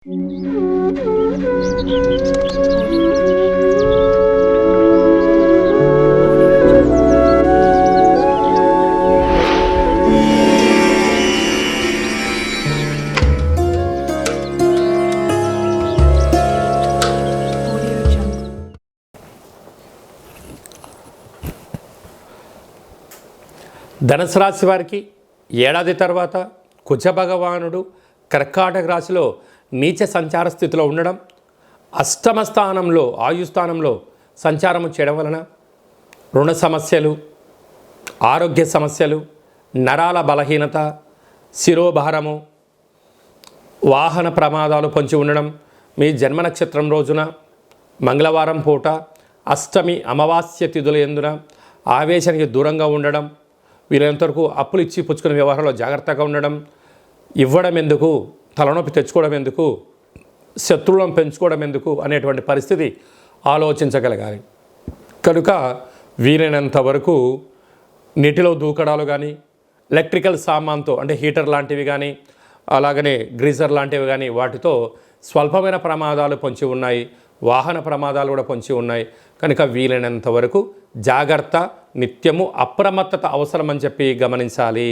ధనుసు రాశి వారికి ఏడాది తర్వాత కుజ భగవానుడు కర్కాటక రాశిలో నీచ సంచార స్థితిలో ఉండడం, అష్టమ స్థానంలో ఆయుస్థానంలో సంచారము చేయడం వలన రుణ సమస్యలు, ఆరోగ్య సమస్యలు, నరాల బలహీనత, శిరోభారము, వాహన ప్రమాదాలు పొంచి ఉండడం, మీ జన్మ నక్షత్రం రోజున మంగళవారం పూట అష్టమి అమావాస్య తిథుల యందున ఆవేశానికి దూరంగా ఉండడం, వీలైనంతవరకు అప్పులు ఇచ్చి పుచ్చుకునే వ్యవహారంలో జాగ్రత్తగా ఉండడం, ఇవ్వడం ఎందుకు, తలనొప్పి తెచ్చుకోవడం ఎందుకు, శత్రువులను పెంచుకోవడం ఎందుకు అనేటువంటి పరిస్థితి ఆలోచించగలగాలి. కనుక వీలైనంత వరకు నీటిలో దూకడాలు కానీ, ఎలక్ట్రికల్ సామాన్తో అంటే హీటర్ లాంటివి కానీ, అలాగనే గ్రీజర్ లాంటివి కానీ వాటితో స్వల్పమైన ప్రమాదాలు పొంచి ఉన్నాయి, వాహన ప్రమాదాలు కూడా పొంచి ఉన్నాయి. కనుక వీలైనంత వరకు జాగ్రత్త, నిత్యము అప్రమత్తత అవసరమని చెప్పి గమనించాలి.